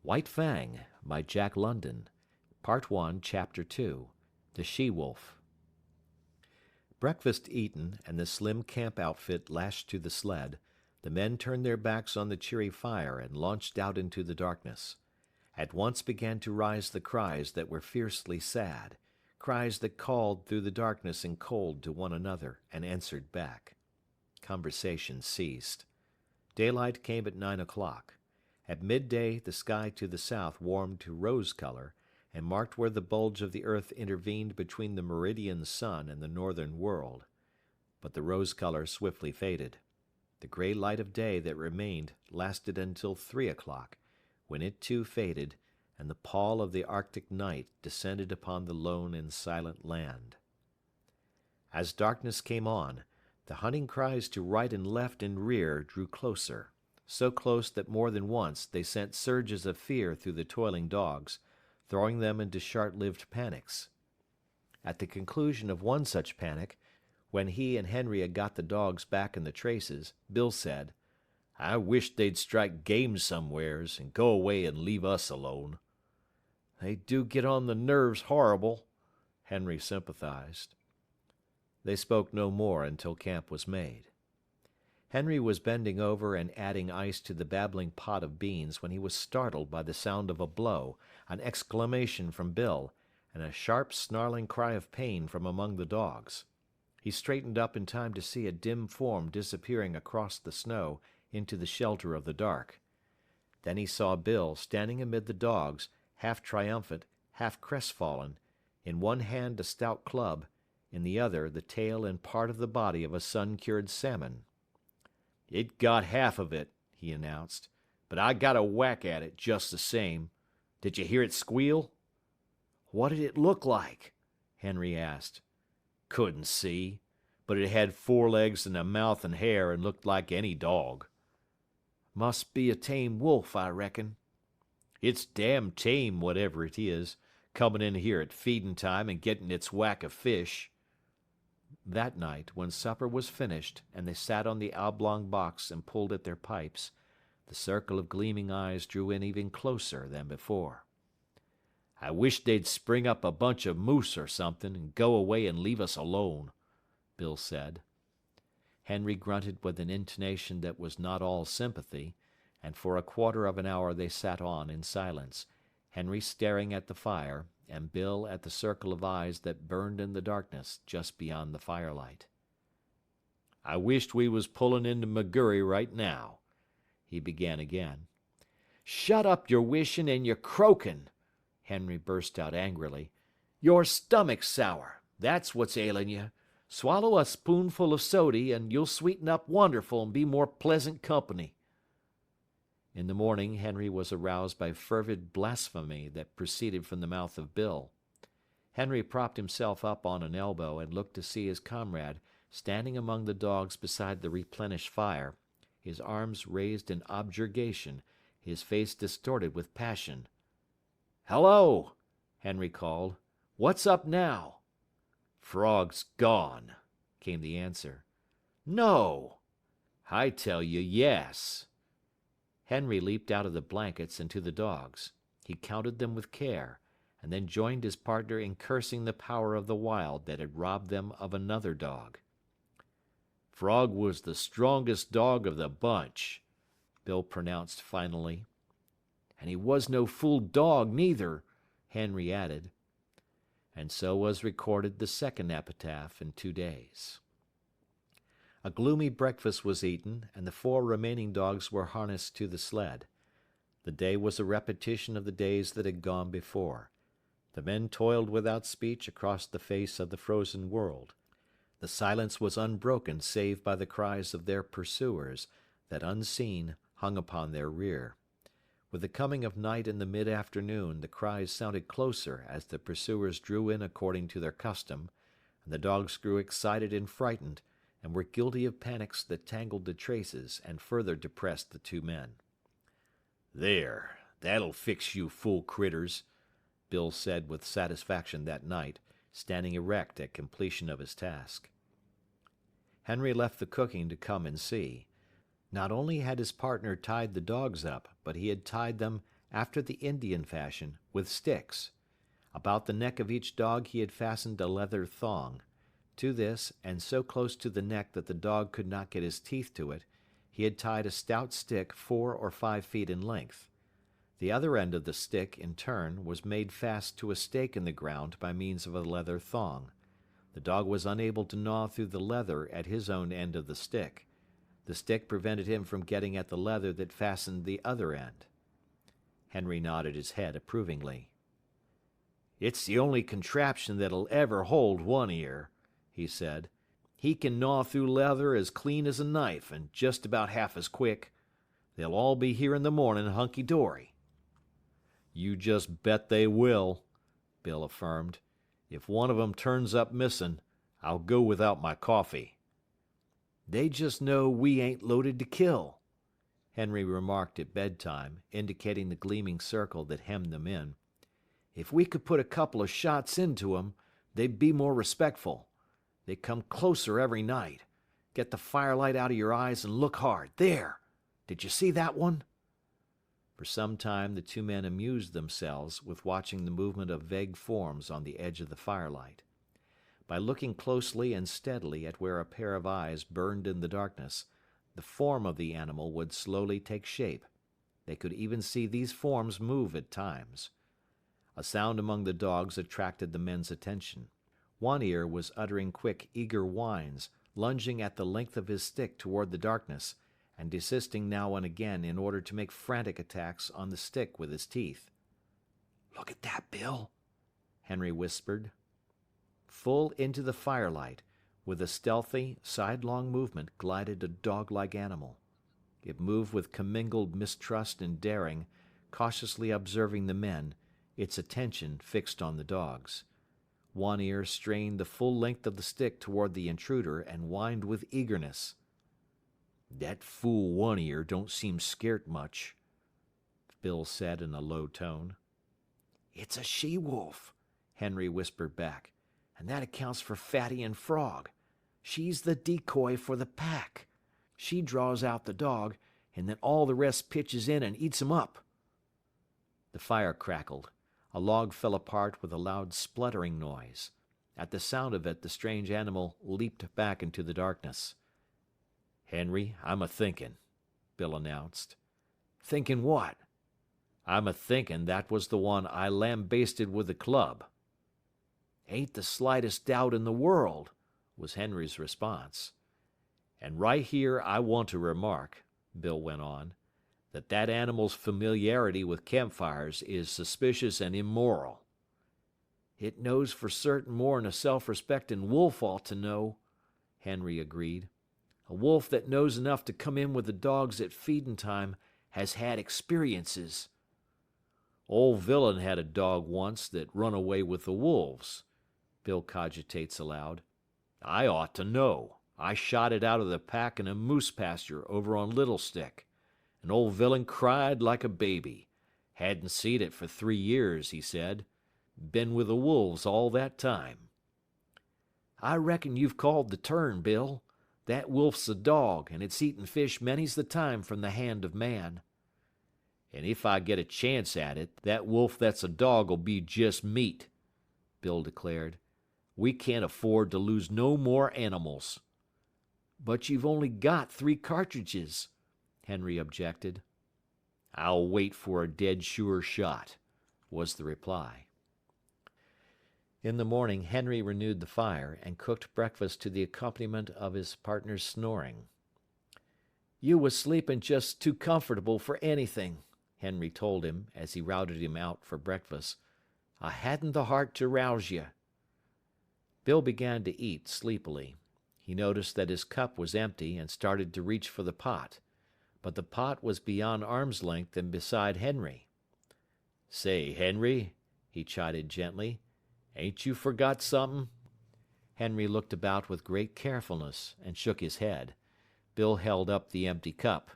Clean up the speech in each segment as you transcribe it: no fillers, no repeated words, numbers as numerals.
White Fang by Jack London. Part 1, Chapter 2. The She-Wolf. Breakfast eaten and the slim camp outfit lashed to the sled, the men turned their backs on the cheery fire and launched out into the darkness. At once began to rise the cries that were fiercely sad, cries that called through the darkness and cold to one another and answered back. Conversation ceased. Daylight came at 9 o'clock. At midday the sky to the south warmed to rose color, and marked where the bulge of the earth intervened between the meridian sun and the northern world. But the rose color swiftly faded. The gray light of day that remained lasted until 3 o'clock, when it too faded, and the pall of the Arctic night descended upon the lone and silent land. As darkness came on, the hunting cries to right and left and rear drew closer, so close that more than once they sent surges of fear through the toiling dogs, throwing them into short-lived panics. At the conclusion of one such panic, when he and Henry had got the dogs back in the traces, Bill said, "I wish they'd strike game somewheres and go away and leave us alone." "They do get on the nerves horrible," Henry sympathized. They spoke no more until camp was made. Henry was bending over and adding ice to the babbling pot of beans when he was startled by the sound of a blow, an exclamation from Bill, and a sharp snarling cry of pain from among the dogs. He straightened up in time to see a dim form disappearing across the snow into the shelter of the dark. Then he saw Bill standing amid the dogs, half triumphant, half crestfallen, in one hand a stout club, in the other the tail and part of the body of a sun-cured salmon. "It got half of it," he announced, "but I got a whack at it just the same. Did you hear it squeal?" "What did it look like?" Henry asked. "Couldn't see, but it had 4 legs and a mouth and hair and looked like any dog." "Must be a tame wolf, I reckon." "It's damn tame, whatever it is, coming in here at feeding time and getting its whack of fish." That night, when supper was finished and they sat on the oblong box and pulled at their pipes, the circle of gleaming eyes drew in even closer than before. "I wish they'd spring up a bunch of moose or something and go away and leave us alone," Bill said. Henry grunted with an intonation that was not all sympathy, and for a quarter of an hour they sat on in silence, Henry staring at the fire, and Bill at the circle of eyes that burned in the darkness just beyond the firelight. "I wished we was pullin' into McGurry right now," he began again. "Shut up your wishin' and your croakin'," Henry burst out angrily. "Your stomach's sour. That's what's ailin' you. Swallow a spoonful of sody, and you'll sweeten up wonderful and be more pleasant company." In the morning Henry was aroused by fervid blasphemy that proceeded from the mouth of Bill. Henry propped himself up on an elbow and looked to see his comrade standing among the dogs beside the replenished fire, his arms raised in objurgation, his face distorted with passion. "Hello!" Henry called. "What's up now?" "Frog's gone," came the answer. "No!" "I tell you, yes." Henry leaped out of the blankets and to the dogs. He counted them with care, and then joined his partner in cursing the power of the wild that had robbed them of another dog. "Frog was the strongest dog of the bunch," Bill pronounced finally. "And he was no fool dog, neither," Henry added. And so was recorded the second epitaph in 2 days. A gloomy breakfast was eaten, and the 4 remaining dogs were harnessed to the sled. The day was a repetition of the days that had gone before. The men toiled without speech across the face of the frozen world. The silence was unbroken save by the cries of their pursuers, that unseen hung upon their rear. With the coming of night in the mid-afternoon, the cries sounded closer as the pursuers drew in according to their custom, and the dogs grew excited and frightened, and were guilty of panics that tangled the traces and further depressed the 2 men. "There, that'll fix you fool critters," Bill said with satisfaction that night, standing erect at completion of his task. Henry left the cooking to come and see. Not only had his partner tied the dogs up, but he had tied them after the Indian fashion, with sticks. About the neck of each dog he had fastened a leather thong. To this, and so close to the neck that the dog could not get his teeth to it, he had tied a stout stick 4 or 5 feet in length. The other end of the stick, in turn, was made fast to a stake in the ground by means of a leather thong. The dog was unable to gnaw through the leather at his own end of the stick. The stick prevented him from getting at the leather that fastened the other end. Henry nodded his head approvingly. "It's the only contraption that'll ever hold One Ear," he said. "He can gnaw through leather as clean as a knife and just about half as quick. They'll all be here in the morning hunky-dory." "You just bet they will," Bill affirmed. "If one of 'em turns up missing, I'll go without my coffee." "They just know we ain't loaded to kill," Henry remarked at bedtime, indicating the gleaming circle that hemmed them in. "If we could put a couple of shots into 'em, they'd be more respectful. They come closer every night. Get the firelight out of your eyes and look hard. There! Did you see that one?" For some time the two men amused themselves with watching the movement of vague forms on the edge of the firelight. By looking closely and steadily at where a pair of eyes burned in the darkness, the form of the animal would slowly take shape. They could even see these forms move at times. A sound among the dogs attracted the men's attention. One Ear was uttering quick, eager whines, lunging at the length of his stick toward the darkness, and desisting now and again in order to make frantic attacks on the stick with his teeth. "Look at that, Bill," Henry whispered. Full into the firelight, with a stealthy, sidelong movement, glided a dog-like animal. It moved with commingled mistrust and daring, cautiously observing the men, its attention fixed on the dogs. One Ear strained the full length of the stick toward the intruder and whined with eagerness. "That fool One Ear don't seem scairt much," Bill said in a low tone. "It's a she-wolf," Henry whispered back, "and that accounts for Fatty and Frog. She's the decoy for the pack. She draws out the dog, and then all the rest pitches in and eats 'em up." The fire crackled. A log fell apart with a loud spluttering noise. At the sound of it, the strange animal leaped back into the darkness. "Henry, I'm a-thinkin'," Bill announced. "Thinking what?" "I'm a-thinkin' that was the one I lambasted with the club." "Ain't the slightest doubt in the world," was Henry's response. "And right here I want to remark," Bill went on, that animal's familiarity with campfires is suspicious and immoral." "It knows for certain more'n a self-respectin' wolf ought to know," Henry agreed. "A wolf that knows enough to come in with the dogs at feedin' time has had experiences." "Old Villain had a dog once that run away with the wolves," Bill cogitates aloud. "I ought to know. I shot it out of the pack in a moose pasture over on Little Stick. And old Villain cried like a baby. Hadn't seen it for 3 years, he said. Been with the wolves all that time." "I reckon you've called the turn, Bill. That wolf's a dog, and it's eaten fish many's the time from the hand of man." "And if I get a chance at it, that wolf that's a dog'll be just meat," Bill declared. "We can't afford to lose no more animals." "But you've only got 3 cartridges," Henry objected. "I'll wait for a dead sure shot," was the reply. In the morning Henry renewed the fire, and cooked breakfast to the accompaniment of his partner's snoring. "You was sleeping just too comfortable for anything," Henry told him, as he routed him out for breakfast. "I hadn't the heart to rouse you." Bill began to eat sleepily. He noticed that his cup was empty and started to reach for the pot. But the pot was beyond arm's length and beside Henry. "Say, Henry," he chided gently, "ain't you forgot something?" Henry looked about with great carefulness and shook his head. Bill held up the empty cup.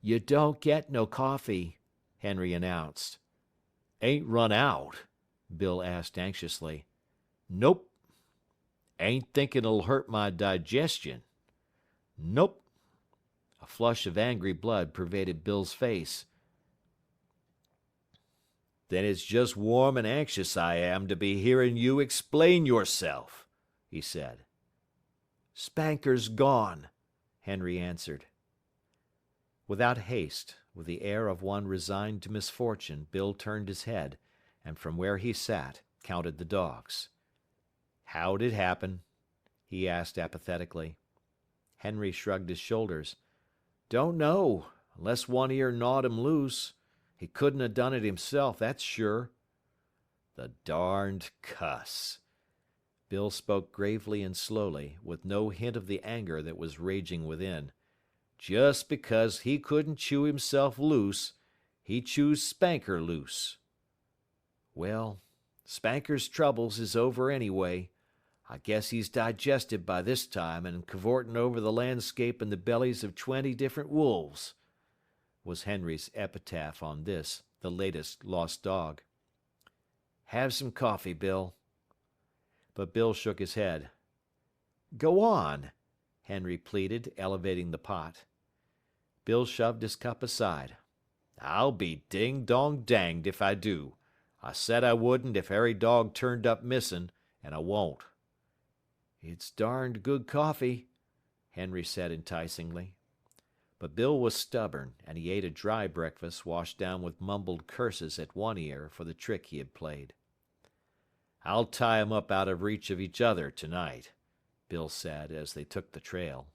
"You don't get no coffee," Henry announced. "Ain't run out?" Bill asked anxiously. "Nope." "Ain't thinking it'll hurt my digestion?" "Nope." A flush of angry blood pervaded Bill's face. Then it's just warm and anxious I am to be hearing you explain yourself, he said. Spanker's gone, Henry answered. Without haste, with the air of one resigned to misfortune, Bill turned his head, and from where he sat, counted the dogs. How'd it happen? He asked apathetically. Henry shrugged his shoulders. Don't know, unless One Ear gnawed him loose. He couldn't have done it himself, that's sure. The darned cuss. Bill spoke gravely and slowly, with no hint of the anger that was raging within. Just because he couldn't chew himself loose, he chews Spanker loose. Well, Spanker's troubles is over anyway. I guess he's digested by this time and cavorting over the landscape in the bellies of 20 different wolves, was Henry's epitaph on this, the latest lost dog. Have some coffee, Bill. But Bill shook his head. Go on, Henry pleaded, elevating the pot. Bill shoved his cup aside. I'll be ding-dong-danged if I do. I said I wouldn't if every dog turned up missing, and I won't. It's darned good coffee, Henry said enticingly. But Bill was stubborn, and he ate a dry breakfast washed down with mumbled curses at One Ear for the trick he had played. I'll tie 'em up out of reach of each other tonight, Bill said as they took the trail.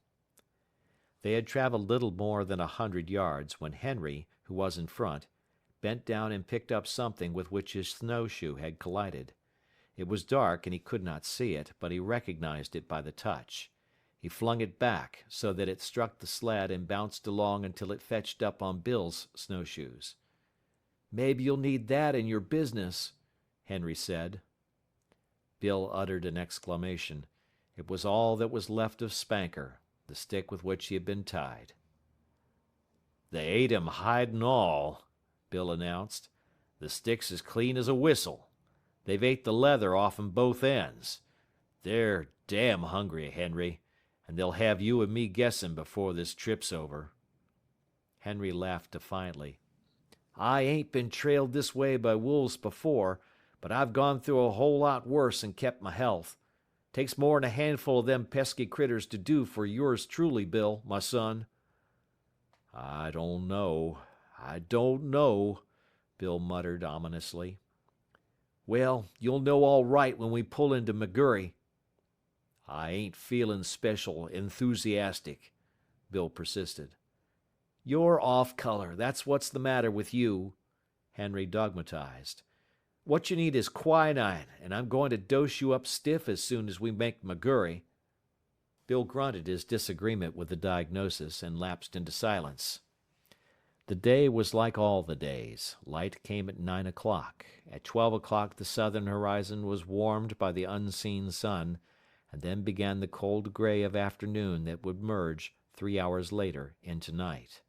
They had traveled little more than 100 yards when Henry, who was in front, bent down and picked up something with which his snowshoe had collided. It was dark and he could not see it, but he recognized it by the touch. He flung it back so that it struck the sled and bounced along until it fetched up on Bill's snowshoes. Maybe you'll need that in your business, Henry said. Bill uttered an exclamation. It was all that was left of Spanker, the stick with which he had been tied. They ate him hide and all, Bill announced. The stick's as clean as a whistle. They've ate the leather off 'em both ends. They're damn hungry, Henry, and they'll have you and me guessing before this trip's over. Henry laughed defiantly. I ain't been trailed this way by wolves before, but I've gone through a whole lot worse and kept my health. Takes more'n a handful of them pesky critters to do for yours truly, Bill, my son. I don't know, Bill muttered ominously. Well, you'll know all right when we pull into McGurry. I ain't feeling special enthusiastic, Bill persisted. You're off color, that's what's the matter with you, Henry dogmatized. What you need is quinine, and I'm going to dose you up stiff as soon as we make McGurry. Bill grunted his disagreement with the diagnosis and lapsed into silence. The day was like all the days. Light came at 9 o'clock. At 12 o'clock the southern horizon was warmed by the unseen sun, and then began the cold gray of afternoon that would merge 3 hours later into night.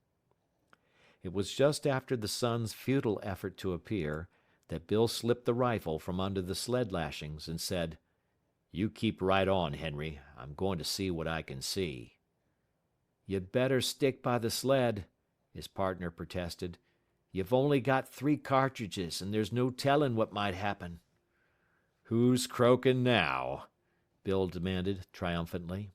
It was just after the sun's futile effort to appear that Bill slipped the rifle from under the sled lashings and said, You keep right on, Henry. I'm going to see what I can see. You'd better stick by the sled, his partner protested. You've only got 3 cartridges, and there's no telling what might happen. Who's croaking now? Bill demanded triumphantly.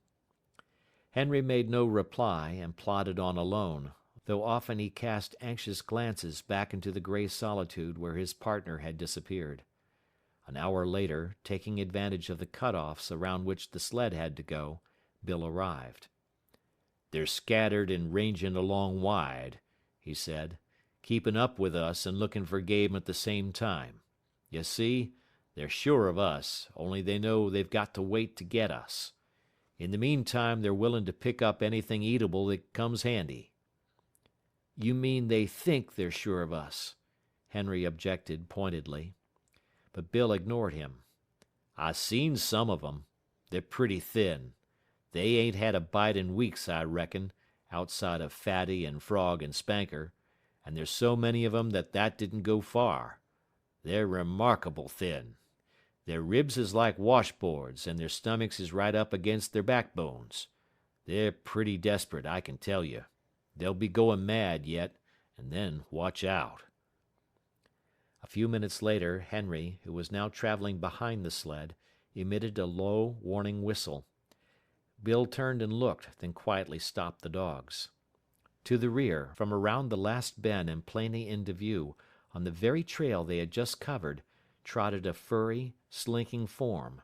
Henry made no reply and plodded on alone, though often he cast anxious glances back into the gray solitude where his partner had disappeared. An hour later, taking advantage of the cut-offs around which the sled had to go, Bill arrived. They're scattered and ranging along wide, he said, keeping up with us and looking for game at the same time. You see, they're sure of us, only they know they've got to wait to get us. In the meantime, they're willing to pick up anything eatable that comes handy. You mean they think they're sure of us? Henry objected pointedly. But Bill ignored him. I seen some of 'em. They're pretty thin. They ain't had a bite in weeks, I reckon, outside of Fatty and Frog and Spanker, and there's so many of 'em that didn't go far. They're remarkable thin. Their ribs is like washboards, and their stomachs is right up against their backbones. They're pretty desperate, I can tell you. They'll be going mad yet, and then watch out. A few minutes later, Henry, who was now traveling behind the sled, emitted a low, warning whistle. Bill turned and looked, then quietly stopped the dogs. To the rear, from around the last bend and plainly into view, on the very trail they had just covered, trotted a furry, slinking form.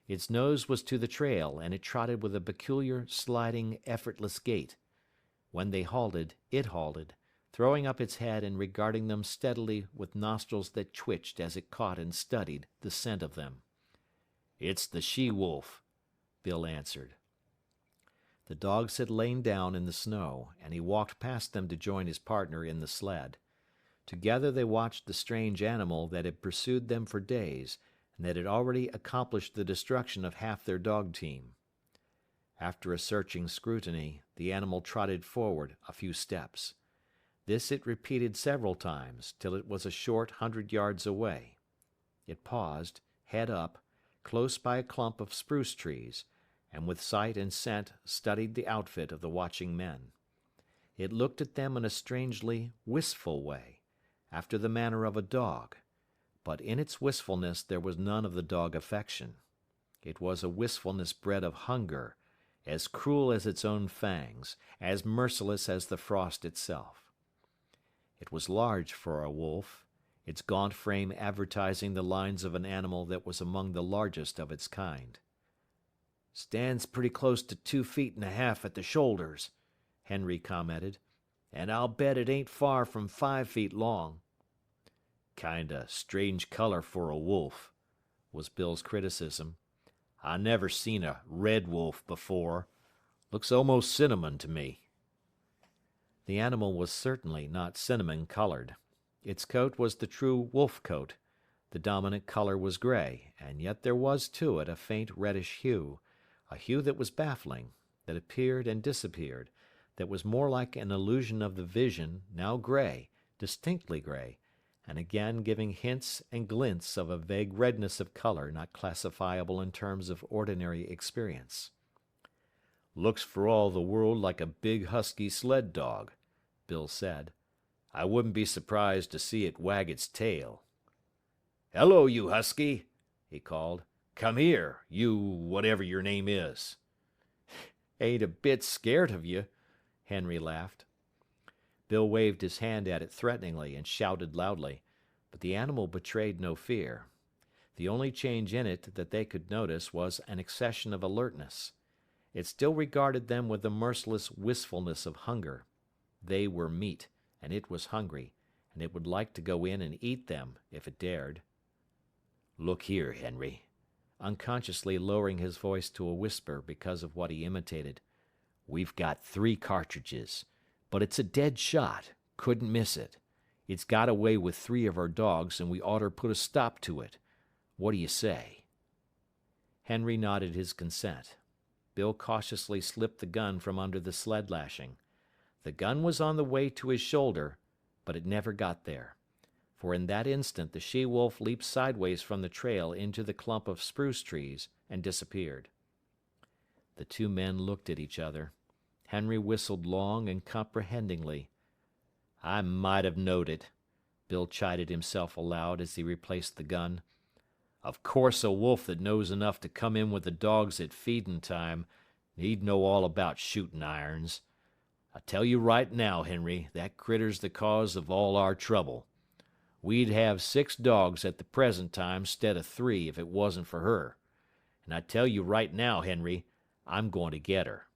Its nose was to the trail, and it trotted with a peculiar, sliding, effortless gait. When they halted, it halted, throwing up its head and regarding them steadily with nostrils that twitched as it caught and studied the scent of them. "It's the she-wolf," Bill answered. The dogs had lain down in the snow, and he walked past them to join his partner in the sled. Together they watched the strange animal that had pursued them for days, and that had already accomplished the destruction of half their dog team. After a searching scrutiny, the animal trotted forward a few steps. This it repeated several times, till it was a short 100 yards away. It paused, head up, close by a clump of spruce trees, and with sight and scent studied the outfit of the watching men. It looked at them in a strangely wistful way, after the manner of a dog, but in its wistfulness there was none of the dog affection. It was a wistfulness bred of hunger, as cruel as its own fangs, as merciless as the frost itself. It was large for a wolf, its gaunt frame advertising the lines of an animal that was among the largest of its kind. "Stands pretty close to 2.5 feet at the shoulders," Henry commented, "and I'll bet it ain't far from 5 feet long." "Kinda strange color for a wolf," was Bill's criticism. "I never seen a red wolf before. Looks almost cinnamon to me." The animal was certainly not cinnamon colored. Its coat was the true wolf coat. The dominant color was gray, and yet there was to it a faint reddish hue, a hue that was baffling, that appeared and disappeared, that was more like an illusion of the vision, now gray, distinctly gray, and again giving hints and glints of a vague redness of color not classifiable in terms of ordinary experience. "Looks for all the world like a big husky sled dog," Bill said. "I wouldn't be surprised to see it wag its tail." "Hello, you husky," he called. "Come here, you whatever your name is." "Ain't a bit scared of you," Henry laughed. Bill waved his hand at it threateningly and shouted loudly, but the animal betrayed no fear. The only change in it that they could notice was an accession of alertness. It still regarded them with the merciless wistfulness of hunger. They were meat, and it was hungry, and it would like to go in and eat them if it dared. "Look here, Henry," unconsciously lowering his voice to a whisper because of what he imitated. "We've got 3 cartridges. But it's a dead shot. Couldn't miss it. It's got away with 3 of our dogs, and we oughter put a stop to it. What do you say?" Henry nodded his consent. Bill cautiously slipped the gun from under the sled lashing. The gun was on the way to his shoulder, but it never got there. For in that instant the she-wolf leaped sideways from the trail into the clump of spruce trees and disappeared. The 2 men looked at each other. Henry whistled long and comprehendingly. "I might have knowed it," Bill chided himself aloud as he replaced the gun. "Of course a wolf that knows enough to come in with the dogs at feedin' time, he'd know all about shooting irons. I tell you right now, Henry, that critter's the cause of all our trouble. We'd have 6 dogs at the present time 'stead of 3 if it wasn't for her. And I tell you right now, Henry, I'm going to get her.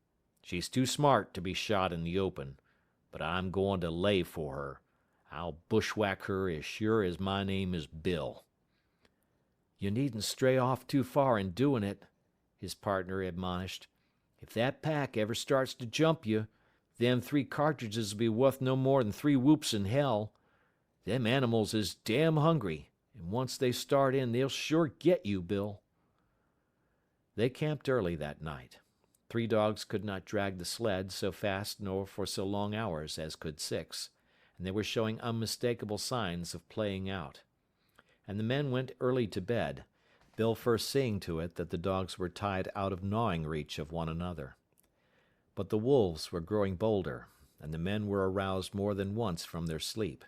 She's too smart to be shot in the open, but I'm going to lay for her. I'll bushwhack her as sure as my name is Bill." "You needn't stray off too far in doing it," his partner admonished. "If that pack ever starts to jump you, them 3 cartridges will be wuth no more than 3 whoops in hell. Them animals is damn hungry, and once they start in they'll sure get you, Bill." They camped early that night. 3 dogs could not drag the sled so fast nor for so long hours as could 6, and they were showing unmistakable signs of playing out. And the men went early to bed, Bill first seeing to it that the dogs were tied out of gnawing reach of one another. But the wolves were growing bolder, and the men were aroused more than once from their sleep.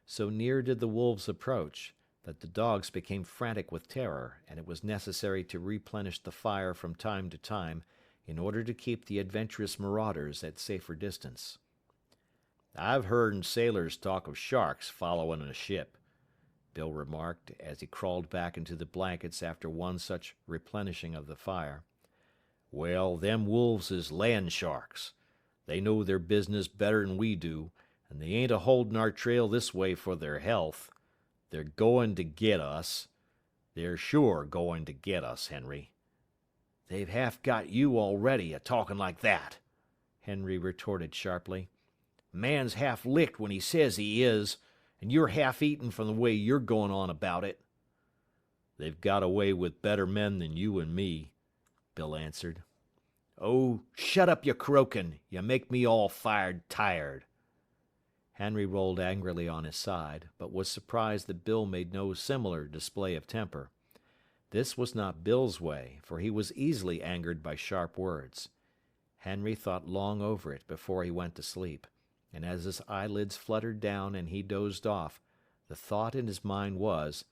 So near did the wolves approach that the dogs became frantic with terror, and it was necessary to replenish the fire from time to time in order to keep the adventurous marauders at safer distance. "I've heard sailors talk of sharks following a ship," Bill remarked as he crawled back into the blankets after one such replenishing of the fire. "Well, them wolves is land sharks. They know their business better'n we do, and they ain't a-holding our trail this way for their health. They're going to get us. They're sure going to get us, Henry." "They've half got you already, a-talking like that," Henry retorted sharply. "Man's half licked when he says he is, and you're half eaten from the way you're going on about it." "They've got away with better men than you and me," Bill answered. "Oh, shut up your croaking. You make me all fired tired." Henry rolled angrily on his side, but was surprised that Bill made no similar display of temper. This was not Bill's way, for he was easily angered by sharp words. Henry thought long over it before he went to sleep, and as his eyelids fluttered down and he dozed off, the thought in his mind was,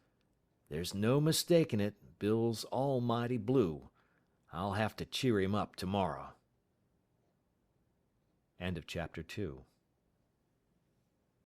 "There's no mistaking it, Bill's almighty blue. I'll have to cheer him up tomorrow." End of chapter 2.